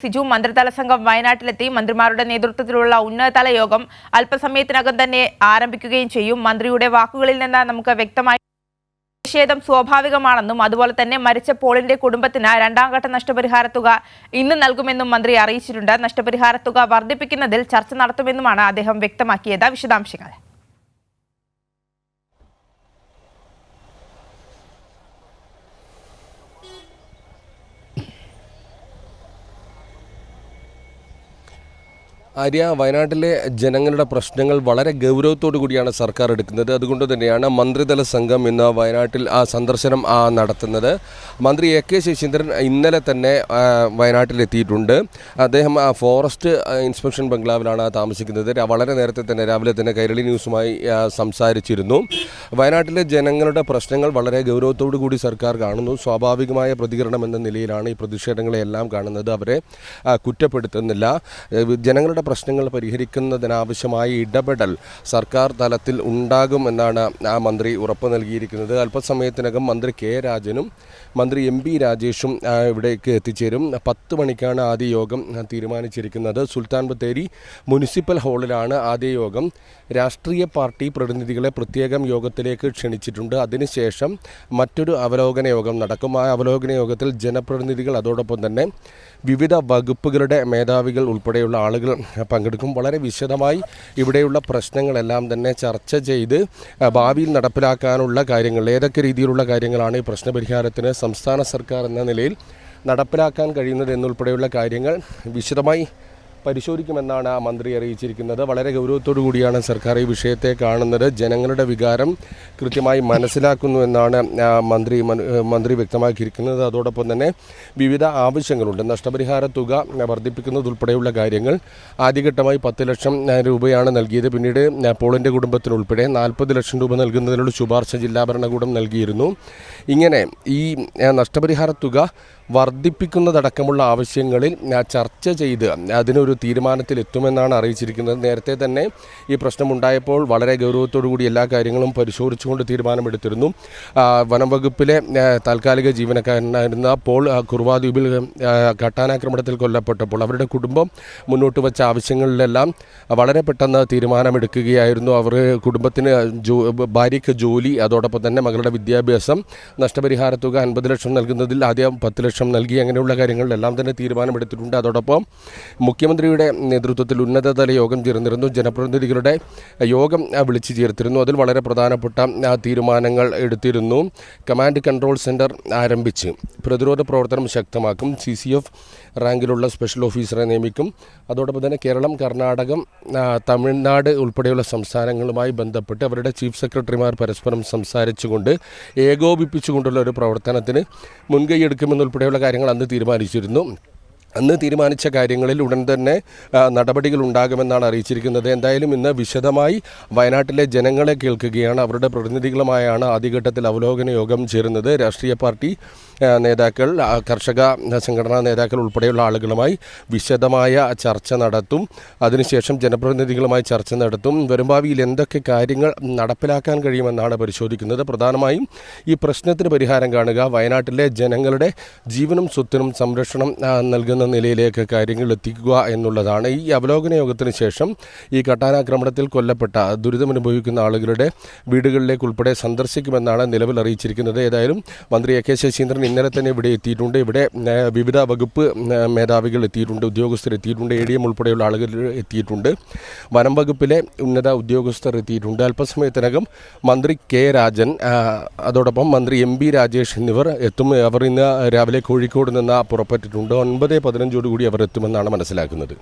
സിജു മന്ത്രിതല സംഘം വയനാട്ടിലെത്തി മന്ത്രിമാരുടെ നേതൃത്വത്തിലുള്ള ഉന്നതതല യോഗം അല്പസമയത്തിനകം തന്നെ ആരംഭിക്കുകയും ചെയ്യും. മന്ത്രിയുടെ വാക്കുകളിൽ നിന്ന് നമുക്ക് വ്യക്തമായി പ്രതിഷേധം സ്വാഭാവികമാണെന്നും അതുപോലെ തന്നെ മരിച്ച പോളിന്റെ കുടുംബത്തിന് രണ്ടാം ഘട്ട നഷ്ടപരിഹാര തുക ഇന്ന് നൽകുമെന്നും മന്ത്രി അറിയിച്ചിട്ടുണ്ട്. നഷ്ടപരിഹാര തുക വർദ്ധിപ്പിക്കുന്നതിൽ ചർച്ച നടത്തുമെന്നുമാണ് അദ്ദേഹം വ്യക്തമാക്കിയത്. വിശദാംശങ്ങൾ ആര്യ, വയനാട്ടിലെ ജനങ്ങളുടെ പ്രശ്നങ്ങൾ വളരെ ഗൗരവത്തോടു കൂടിയാണ് സർക്കാർ എടുക്കുന്നത്. അതുകൊണ്ട് തന്നെയാണ് മന്ത്രിതല സംഘം ഇന്ന് വയനാട്ടിൽ സന്ദർശനം നടത്തുന്നത്. മന്ത്രി എ കെ ശശീന്ദ്രൻ ഇന്നലെ തന്നെ വയനാട്ടിലെത്തിയിട്ടുണ്ട്. അദ്ദേഹം ഫോറസ്റ്റ് ഇൻസ്പെക്ഷൻ ബംഗ്ലാവിലാണ് താമസിക്കുന്നത്. വളരെ നേരത്തെ തന്നെ രാവിലെ തന്നെ കൈരളി ന്യൂസുമായി സംസാരിച്ചിരുന്നു. വയനാട്ടിലെ ജനങ്ങളുടെ പ്രശ്നങ്ങൾ വളരെ ഗൗരവത്തോടു കൂടി സർക്കാർ കാണുന്നു. സ്വാഭാവികമായ പ്രതികരണം എന്ന നിലയിലാണ് ഈ പ്രതിഷേധങ്ങളെല്ലാം കാണുന്നത്. അവരെ കുറ്റപ്പെടുത്തുന്നില്ല. ജനങ്ങളുടെ പ്രശ്നങ്ങൾ പരിഹരിക്കുന്നതിനാവശ്യമായ ഇടപെടൽ സർക്കാർ തലത്തിൽ ഉണ്ടാകുമെന്നാണ് മന്ത്രി ഉറപ്പ് നൽകിയിരിക്കുന്നത്. അല്പസമയത്തിനകം മന്ത്രി കെ രാജനും മന്ത്രി എം പി രാജേഷും ഇവിടേക്ക് എത്തിച്ചേരും. 10 മണിക്കാണ് ആദ്യ യോഗം തീരുമാനിച്ചിരിക്കുന്നത്. സുൽത്താൻ ബത്തേരി മുനിസിപ്പൽ ഹാളിലാണ് ആദ്യ യോഗം. രാഷ്ട്രീയ പാർട്ടി പ്രതിനിധികളെ പ്രത്യേകം യോഗത്തിലേക്ക് ക്ഷണിച്ചിട്ടുണ്ട്. അതിനുശേഷം മറ്റൊരു അവലോകന യോഗം നടക്കും. ആ അവലോകന യോഗത്തിൽ ജനപ്രതിനിധികൾ അതോടൊപ്പം തന്നെ വിവിധ വകുപ്പുകളുടെ മേധാവികൾ ഉൾപ്പെടെയുള്ള ആളുകൾ പങ്കെടുക്കും. വളരെ വിശദമായി ഇവിടെയുള്ള പ്രശ്നങ്ങളെല്ലാം തന്നെ ചർച്ച ചെയ്ത് ഭാവിയിൽ നടപ്പിലാക്കാനുള്ള കാര്യങ്ങൾ, ഏതൊക്കെ രീതിയിലുള്ള കാര്യങ്ങളാണ് ഈ പ്രശ്നപരിഹാരത്തിന് സംസ്ഥാന സർക്കാർ എന്ന നിലയിൽ നടപ്പിലാക്കാൻ കഴിയുന്നത് എന്നുൾപ്പെടെയുള്ള കാര്യങ്ങൾ വിശദമായി പരിശോധിക്കുമെന്നാണ് മന്ത്രി അറിയിച്ചിരിക്കുന്നത്. വളരെ ഗൗരവത്തോടു കൂടിയാണ് സർക്കാർ ഈ വിഷയത്തെ കാണുന്നത്. ജനങ്ങളുടെ വികാരം കൃത്യമായി മനസ്സിലാക്കുന്നു എന്നാണ് മന്ത്രി വ്യക്തമാക്കിയിരിക്കുന്നത്. അതോടൊപ്പം തന്നെ വിവിധ ആവശ്യങ്ങളുണ്ട്. നഷ്ടപരിഹാര തുക വർദ്ധിപ്പിക്കുന്നതുൾപ്പെടെയുള്ള കാര്യങ്ങൾ ആദ്യഘട്ടമായി 10 ലക്ഷം രൂപയാണ് നൽകിയത്. പിന്നീട് പോളിൻ്റെ കുടുംബത്തിനുൾപ്പെടെ 40 ലക്ഷം രൂപ നൽകുന്നതിനുള്ള ശുപാർശ ജില്ലാ ഭരണകൂടം നൽകിയിരുന്നു. ഇങ്ങനെ ഈ നഷ്ടപരിഹാര തുക വർദ്ധിപ്പിക്കുന്നതടക്കമുള്ള ആവശ്യങ്ങളിൽ ചർച്ച ചെയ്ത് അതിനൊരു തീരുമാനത്തിലെത്തുമെന്നാണ് അറിയിച്ചിരിക്കുന്നത്. നേരത്തെ തന്നെ ഈ പ്രശ്നമുണ്ടായപ്പോൾ വളരെ ഗൗരവത്തോടു കൂടി എല്ലാ കാര്യങ്ങളും പരിശോധിച്ചുകൊണ്ട് തീരുമാനമെടുത്തിരുന്നു. വനം വകുപ്പിലെ താൽക്കാലിക ജീവനക്കാരനായിരുന്ന പോൾ കുർവാദ്വീപിൽ കാട്ടാനാക്രമണത്തിൽ കൊല്ലപ്പെട്ടപ്പോൾ അവരുടെ കുടുംബം മുന്നോട്ട് വച്ച ആവശ്യങ്ങളിലെല്ലാം വളരെ പെട്ടെന്ന് തീരുമാനമെടുക്കുകയായിരുന്നു. അവർ കുടുംബത്തിന് ഭാര്യയ്ക്ക് ജോലി, അതോടൊപ്പം തന്നെ മകളുടെ വിദ്യാഭ്യാസം, നഷ്ടപരിഹാര തുക 50 ലക്ഷം നൽകുന്നതിൽ ആദ്യം 10 ലക്ഷം നൽകി. അങ്ങനെയുള്ള കാര്യങ്ങളിലെല്ലാം തന്നെ തീരുമാനമെടുത്തിട്ടുണ്ട്. അതോടൊപ്പം മുഖ്യമന്ത്രിയുടെ നേതൃത്വത്തിൽ ഉന്നതതല യോഗം ചേർന്നിരുന്നു. ജനപ്രതിനിധികളുടെ യോഗം വിളിച്ചു ചേർത്തിരുന്നു. അതിൽ വളരെ പ്രധാനപ്പെട്ട തീരുമാനങ്ങൾ എടുത്തിരുന്നു. കമാൻഡ് കൺട്രോൾ സെൻറ്റർ ആരംഭിച്ച് പ്രതിരോധ പ്രവർത്തനം ശക്തമാക്കും. CCF റാങ്കിലുള്ള സ്പെഷ്യൽ ഓഫീസറെ നിയമിക്കും. അതോടൊപ്പം തന്നെ കേരളം, കർണാടകം, തമിഴ്നാട് ഉൾപ്പെടെയുള്ള സംസ്ഥാനങ്ങളുമായി ബന്ധപ്പെട്ട് അവരുടെ ചീഫ് സെക്രട്ടറിമാർ പരസ്പരം സംസാരിച്ചുകൊണ്ട് ഏകോപിപ്പിച്ചുകൊണ്ടുള്ള ഒരു പ്രവർത്തനത്തിന് മുൻകൈയെടുക്കുമെന്നുൾപ്പെടെയുള്ള കാര്യങ്ങൾ അന്ന് തീരുമാനിച്ചിരുന്നു. അന്ന് തീരുമാനിച്ച കാര്യങ്ങളിൽ ഉടൻ തന്നെ നടപടികൾ ഉണ്ടാകുമെന്നാണ് അറിയിച്ചിരിക്കുന്നത്. എന്തായാലും ഇന്ന് വിശദമായി വയനാട്ടിലെ ജനങ്ങളെ കേൾക്കുകയാണ്. അവരുടെ പ്രതിനിധികളുമായാണ് ആദ്യഘട്ടത്തിൽ അവലോകന യോഗം ചേരുന്നത്. രാഷ്ട്രീയ പാർട്ടി നേതാക്കൾ, കർഷക സംഘടനാ നേതാക്കൾ ഉൾപ്പെടെയുള്ള ആളുകളുമായി വിശദമായ ചർച്ച നടത്തും. അതിനുശേഷം ജനപ്രതിനിധികളുമായി ചർച്ച നടത്തും. വരും ഭാവിയിൽ എന്തൊക്കെ കാര്യങ്ങൾ നടപ്പിലാക്കാൻ കഴിയുമെന്നാണ് പരിശോധിക്കുന്നത്. പ്രധാനമായും ഈ പ്രശ്നത്തിന് പരിഹാരം കാണുക, വയനാട്ടിലെ ജനങ്ങളുടെ ജീവനും സ്വത്തിനും സംരക്ഷണം നൽകുന്ന നിലയിലേക്ക് കാര്യങ്ങൾ എത്തിക്കുക എന്നുള്ളതാണ്. ഈ അവലോകന യോഗത്തിന് ശേഷം ഈ കാട്ടാനാക്രമണത്തിൽ കൊല്ലപ്പെട്ട ദുരിതമനുഭവിക്കുന്ന ആളുകളുടെ വീടുകളിലേക്ക് ഉൾപ്പെടെ സന്ദർശിക്കുമെന്നാണ് നിലവിൽ അറിയിച്ചിരിക്കുന്നത്. ഏതായാലും മന്ത്രി എ കെ ശശീന്ദ്രൻ ഇന്നലെ തന്നെ ഇവിടെ എത്തിയിട്ടുണ്ട്. ഇവിടെ വിവിധ വകുപ്പ് മേധാവികൾ എത്തിയിട്ടുണ്ട്, ഉദ്യോഗസ്ഥർ എത്തിയിട്ടുണ്ട്, ADM ഉൾപ്പെടെയുള്ള ആളുകൾ എത്തിയിട്ടുണ്ട്, വനം വകുപ്പിലെ ഉന്നത ഉദ്യോഗസ്ഥർ എത്തിയിട്ടുണ്ട്. അല്പസമയത്തിനകം മന്ത്രി കെ രാജൻ, അതോടൊപ്പം മന്ത്രി എം പി രാജേഷ് എന്നിവർ എത്തും. അവർ ഇന്ന് രാവിലെ കോഴിക്കോട് നിന്ന് പുറപ്പെട്ടിട്ടുണ്ട്. 9:15 അവർ എത്തുമെന്നാണ് മനസ്സിലാക്കുന്നത്.